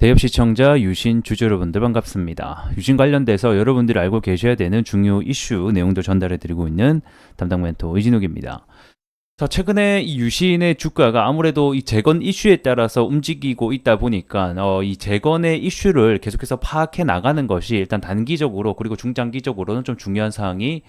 대엽 시청자 유신 주주 여러분들 반갑습니다. 유신 관련돼서 여러분들이 알고 계셔야 되는 중요 이슈 내용들 전달해 드리고 있는 담당 멘토 이진욱입니다. 자, 최근에 이 유신의 주가가 아무래도 이 재건 이슈에 따라서 움직이고 있다 보니까 이 재건의 이슈를 계속해서 파악해 나가는 것이 일단 단기적으로 그리고 중장기적으로는 좀 중요한 사항이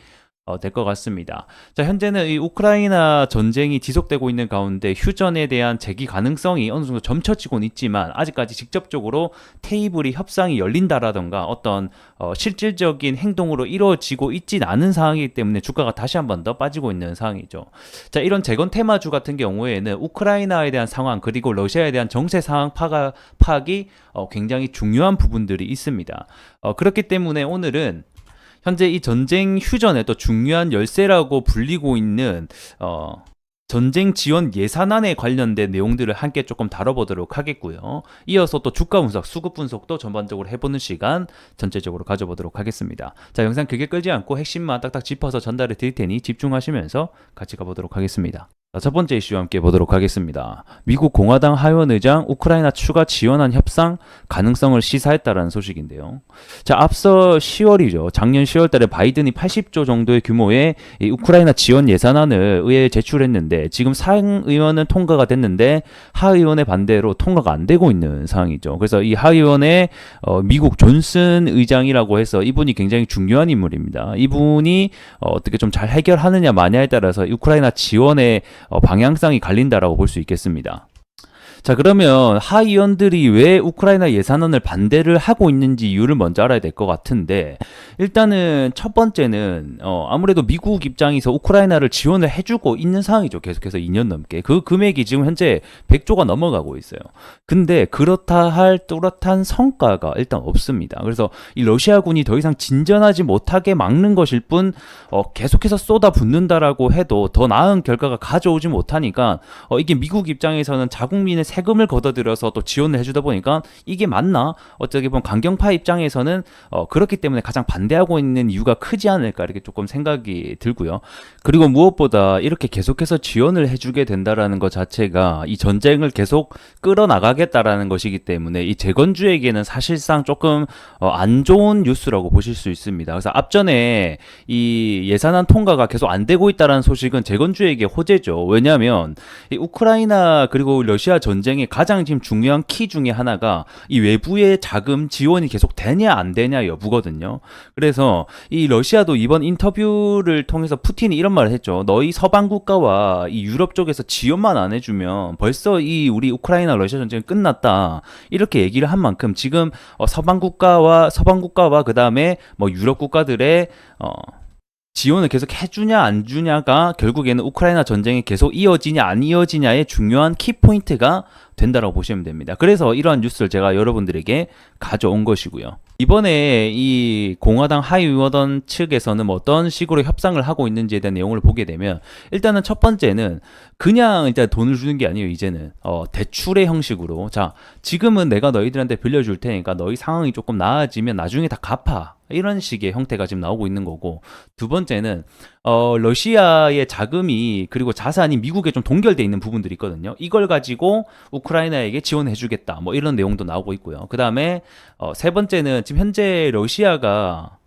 될 것 같습니다. 자, 현재는 이 우크라이나 전쟁이 지속되고 있는 가운데 휴전에 대한 재기 가능성이 어느 정도 점쳐지고는 있지만 아직까지 직접적으로 테이블이 협상이 열린다라던가 어떤 실질적인 행동으로 이루어지고 있진 않은 상황이기 때문에 주가가 다시 한 번 더 빠지고 있는 상황이죠. 자, 이런 재건 테마주 같은 경우에는 우크라이나에 대한 상황 그리고 러시아에 대한 정세 상황 파악이 굉장히 중요한 부분들이 있습니다. 그렇기 때문에 오늘은 현재 이 전쟁 휴전에 또 중요한 열쇠라고 불리고 있는 전쟁 지원 예산안에 관련된 내용들을 함께 조금 다뤄보도록 하겠고요. 이어서 또 주가 분석, 수급 분석도 전반적으로 해보는 시간 전체적으로 가져보도록 하겠습니다. 자, 영상 길게 끌지 않고 핵심만 딱딱 짚어서 전달해 드릴 테니 집중하시면서 같이 가보도록 하겠습니다. 자, 첫 번째 이슈와 함께 보도록 하겠습니다. 미국 공화당 하원 의장 우크라이나 추가 지원안 협상 가능성을 시사했다라는 소식인데요. 자, 앞서 10월이죠. 작년 10월 달에 바이든이 80조 정도의 규모의 이 우크라이나 지원 예산안을 의회에 제출했는데 지금 상의원은 통과가 됐는데 하의원의 반대로 통과가 안 되고 있는 상황이죠. 그래서 이 하의원의 미국 존슨 의장이라고 해서 이분이 굉장히 중요한 인물입니다. 이분이 어떻게 좀 잘 해결하느냐 마냐에 따라서 우크라이나 지원의 방향성이 갈린다라고 볼 수 있겠습니다. 자, 그러면 하의원들이 왜 우크라이나 예산안을 반대를 하고 있는지 이유를 먼저 알아야 될 것 같은데, 일단은 첫 번째는 아무래도 미국 입장에서 우크라이나를 지원을 해주고 있는 상황이죠. 계속해서 2년 넘게. 그 금액이 지금 현재 100조가 넘어가고 있어요. 근데 그렇다 할 뚜렷한 성과가 일단 없습니다. 그래서 이 러시아군이 더 이상 진전하지 못하게 막는 것일 뿐 계속해서 쏟아붓는다라고 해도 더 나은 결과가 가져오지 못하니까 이게 미국 입장에서는 자국민의 세금을 걷어들여서 또 지원을 해주다 보니까 이게 맞나? 어떻게 보면 강경파 입장에서는 그렇기 때문에 가장 반대하고 있는 이유가 크지 않을까 이렇게 조금 생각이 들고요. 그리고 무엇보다 이렇게 계속해서 지원을 해주게 된다라는 것 자체가 이 전쟁을 계속 끌어나가겠다라는 것이기 때문에 이 재건주에게는 사실상 조금 안 좋은 뉴스라고 보실 수 있습니다. 그래서 앞전에 이 예산안 통과가 계속 안 되고 있다라는 소식은 재건주에게 호재죠. 왜냐하면 이 우크라이나 그리고 러시아 전쟁의 가장 지금 중요한 키 중에 하나가 이 외부의 자금 지원이 계속 되냐 안 되냐 여부거든요. 그래서 이 러시아도 이번 인터뷰를 통해서 푸틴이 이런 말을 했죠. 너희 서방 국가와 이 유럽 쪽에서 지원만 안 해주면 벌써 이 우리 우크라이나 러시아 전쟁이 끝났다. 이렇게 얘기를 한 만큼 지금 서방 국가와 그 다음에 뭐 유럽 국가들의 지원을 계속 해주냐 안 주냐가 결국에는 우크라이나 전쟁이 계속 이어지냐 안 이어지냐의 중요한 키포인트가 된다고 보시면 됩니다. 그래서 이러한 뉴스를 제가 여러분들에게 가져온 것이고요. 이번에 이 공화당 하의원 측에서는 뭐 어떤 식으로 협상을 하고 있는지에 대한 내용을 보게 되면 일단은 첫 번째는 그냥 일단 돈을 주는 게 아니에요. 이제는 대출의 형식으로 자, 지금은 내가 너희들한테 빌려줄 테니까 너희 상황이 조금 나아지면 나중에 다 갚아. 이런 식의 형태가 지금 나오고 있는 거고, 두 번째는 러시아의 자금이 그리고 자산이 미국에 좀 동결돼 있는 부분들이 있거든요. 이걸 가지고 우크라이나에게 지원해주겠다 뭐 이런 내용도 나오고 있고요. 그 다음에 세 번째는 지금 현재 러시아가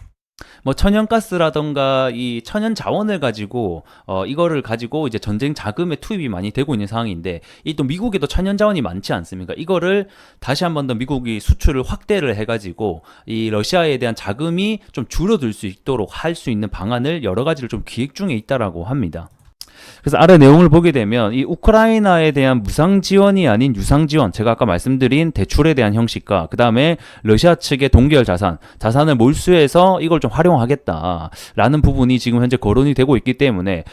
뭐 천연가스라던가 이 천연 자원을 가지고 이거를 가지고 이제 전쟁 자금에 투입이 많이 되고 있는 상황인데, 이 또 미국에도 천연 자원이 많지 않습니까? 이거를 다시 한 번 더 미국이 수출을 확대를 해가지고 이 러시아에 대한 자금이 좀 줄어들 수 있도록 할 수 있는 방안을 여러 가지를 좀 기획 중에 있다라고 합니다. 그래서 아래 내용을 보게 되면 이 우크라이나에 대한 무상 지원이 아닌 유상 지원, 제가 아까 말씀드린 대출에 대한 형식과 그 다음에 러시아 측의 동결 자산을 몰수해서 이걸 좀 활용하겠다라는 부분이 지금 현재 거론이 되고 있기 때문에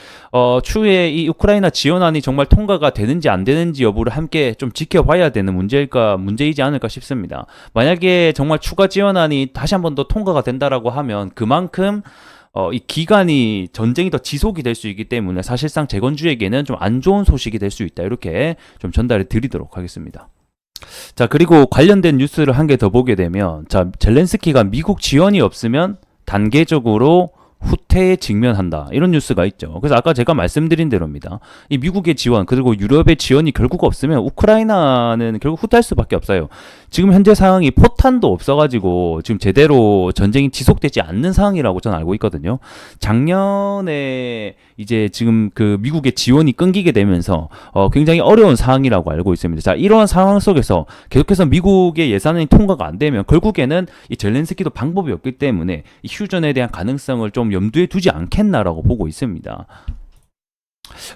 추후에 이 우크라이나 지원안이 정말 통과가 되는지 안 되는지 여부를 함께 좀 지켜봐야 되는 문제이지 않을까 싶습니다. 만약에 정말 추가 지원안이 다시 한 번 더 통과가 된다라고 하면 그만큼 이 기간이 전쟁이 더 지속이 될 수 있기 때문에 사실상 재건주에게는 좀 안 좋은 소식이 될 수 있다. 이렇게 좀 전달해 드리도록 하겠습니다. 자, 그리고 관련된 뉴스를 한 개 더 보게 되면, 자, 젤렌스키가 미국 지원이 없으면 단계적으로 후퇴에 직면한다. 이런 뉴스가 있죠. 그래서 아까 제가 말씀드린 대로입니다. 이 미국의 지원 그리고 유럽의 지원이 결국 없으면 우크라이나는 결국 후퇴할 수밖에 없어요. 지금 현재 상황이 포탄도 없어가지고 지금 제대로 전쟁이 지속되지 않는 상황이라고 저는 알고 있거든요. 작년에 이제 지금 그 미국의 지원이 끊기게 되면서 굉장히 어려운 상황이라고 알고 있습니다. 자, 이러한 상황 속에서 계속해서 미국의 예산이 통과가 안 되면 결국에는 이 젤렌스키도 방법이 없기 때문에 이 휴전에 대한 가능성을 좀 염두에 두지 않겠나라고 보고 있습니다.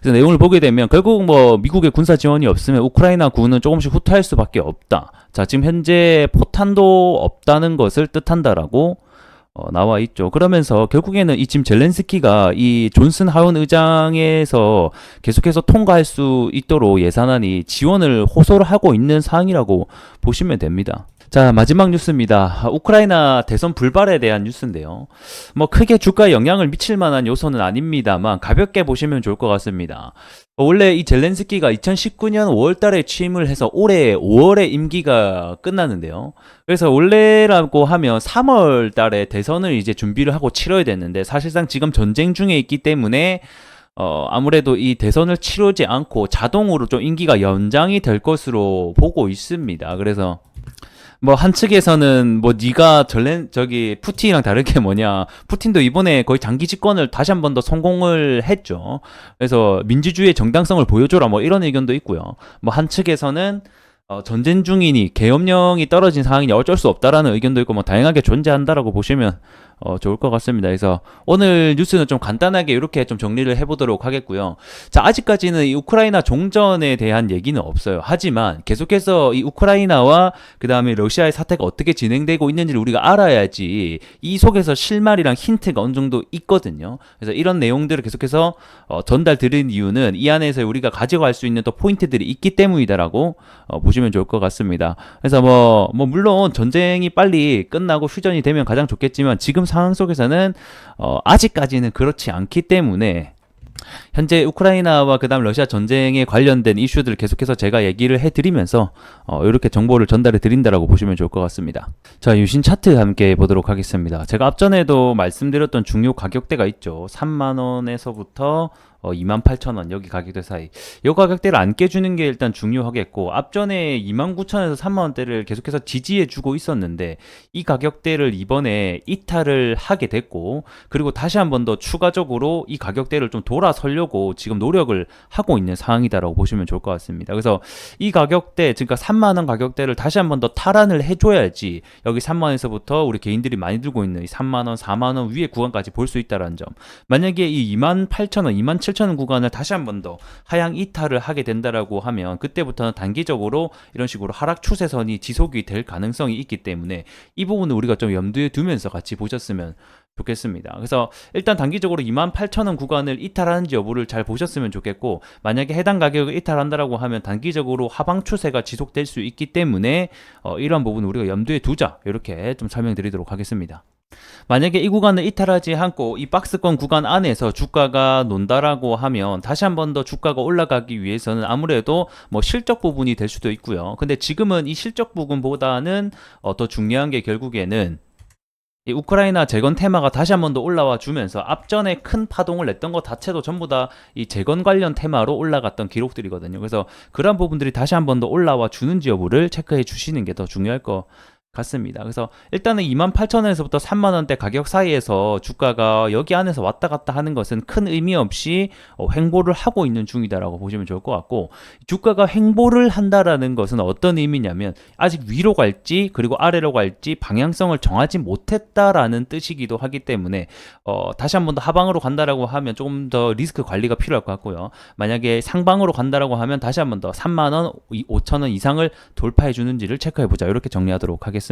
그래서 내용을 보게 되면 결국 뭐 미국의 군사 지원이 없으면 우크라이나 군은 조금씩 후퇴할 수밖에 없다. 자, 지금 현재 포탄도 없다는 것을 뜻한다라고 나와 있죠. 그러면서 결국에는 이 지금 젤렌스키가 이 존슨 하원 의장에서 계속해서 통과할 수 있도록 예산안이 지원을 호소를 하고 있는 상황이라고 보시면 됩니다. 자, 마지막 뉴스입니다. 우크라이나 대선 불발에 대한 뉴스인데요. 뭐 크게 주가에 영향을 미칠 만한 요소는 아닙니다만 가볍게 보시면 좋을 것 같습니다. 원래 이 젤렌스키가 2019년 5월 달에 취임을 해서 올해 5월에 임기가 끝났는데요. 그래서 원래라고 하면 3월 달에 대선을 이제 준비를 하고 치러야 됐는데 사실상 지금 전쟁 중에 있기 때문에 아무래도 이 대선을 치르지 않고 자동으로 좀 임기가 연장이 될 것으로 보고 있습니다. 그래서 뭐 한 측에서는 뭐 네가 저기 푸틴이랑 다르게 뭐냐, 푸틴도 이번에 거의 장기 집권을 다시 한 번 더 성공을 했죠. 그래서 민주주의의 정당성을 보여줘라 뭐 이런 의견도 있고요. 뭐 한 측에서는 전쟁 중이니 계엄령이 떨어진 상황이니 어쩔 수 없다라는 의견도 있고 뭐 다양하게 존재한다라고 보시면 좋을 것 같습니다. 그래서 오늘 뉴스는 좀 간단하게 이렇게 좀 정리를 해보도록 하겠고요. 자, 아직까지는 이 우크라이나 종전에 대한 얘기는 없어요. 하지만 계속해서 이 우크라이나와 그 다음에 러시아의 사태가 어떻게 진행되고 있는지를 우리가 알아야지 이 속에서 실마리랑 힌트가 어느 정도 있거든요. 그래서 이런 내용들을 계속해서 전달 드린 이유는 이 안에서 우리가 가져갈 수 있는 또 포인트들이 있기 때문이다라고 보시면 좋을 것 같습니다. 그래서 뭐 물론 전쟁이 빨리 끝나고 휴전이 되면 가장 좋겠지만 지금 상황 속에서는 아직까지는 그렇지 않기 때문에 현재 우크라이나와 그다음 러시아 전쟁에 관련된 이슈들을 계속해서 제가 얘기를 해드리면서 이렇게 정보를 전달해 드린다라고 보시면 좋을 것 같습니다. 자, 유신 차트 함께 보도록 하겠습니다. 제가 앞전에도 말씀드렸던 중요 가격대가 있죠. 3만원에서부터 28,000원 여기 가격대 사이, 이 가격대를 안 깨주는 게 일단 중요하겠고, 앞전에 29,000원에서 3만원대를 계속해서 지지해주고 있었는데 이 가격대를 이번에 이탈을 하게 됐고, 그리고 다시 한 번 더 추가적으로 이 가격대를 좀 돌아서려고 지금 노력을 하고 있는 상황이다라고 보시면 좋을 것 같습니다. 그래서 이 가격대, 그러니까 3만원 가격대를 다시 한 번 더 탈환을 해줘야지 여기 3만원에서부터 우리 개인들이 많이 들고 있는 이 3만원, 4만원 위의 구간까지 볼 수 있다는 점. 만약에 이 28,000원, 27,000원 구간을 다시 한 번 더 하향 이탈을 하게 된다라고 하면 그때부터는 단기적으로 이런 식으로 하락 추세선이 지속이 될 가능성이 있기 때문에 이 부분을 우리가 좀 염두에 두면서 같이 보셨으면 좋겠습니다. 그래서 일단 단기적으로 28,000원 구간을 이탈하는지 여부를 잘 보셨으면 좋겠고, 만약에 해당 가격을 이탈한다라고 하면 단기적으로 하방 추세가 지속될 수 있기 때문에 이러한 부분을 우리가 염두에 두자, 이렇게 좀 설명드리도록 하겠습니다. 만약에 이 구간을 이탈하지 않고 이 박스권 구간 안에서 주가가 논다라고 하면 다시 한 번 더 주가가 올라가기 위해서는 아무래도 뭐 실적 부분이 될 수도 있고요. 근데 지금은 이 실적 부분보다는 더 중요한 게 결국에는 이 우크라이나 재건 테마가 다시 한 번 더 올라와 주면서 앞전에 큰 파동을 냈던 것 자체도 전부 다 이 재건 관련 테마로 올라갔던 기록들이거든요. 그래서 그런 부분들이 다시 한 번 더 올라와 주는지 여부를 체크해 주시는 게 더 중요할 것 같습니다. 그래서 일단은 28,000원에서부터 3만원대 가격 사이에서 주가가 여기 안에서 왔다 갔다 하는 것은 큰 의미 없이 횡보를 하고 있는 중이다라고 보시면 좋을 것 같고, 주가가 횡보를 한다라는 것은 어떤 의미냐면 아직 위로 갈지 그리고 아래로 갈지 방향성을 정하지 못했다라는 뜻이기도 하기 때문에 다시 한 번 더 하방으로 간다라고 하면 조금 더 리스크 관리가 필요할 것 같고요. 만약에 상방으로 간다라고 하면 다시 한 번 더 3만원, 5천원 이상을 돌파해 주는지를 체크해 보자, 이렇게 정리하도록 하겠습니다.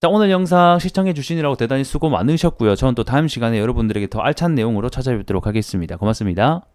자, 오늘 영상 시청해 주시느라고 대단히 수고 많으셨고요. 저는 또 다음 시간에 여러분들에게 더 알찬 내용으로 찾아뵙도록 하겠습니다. 고맙습니다.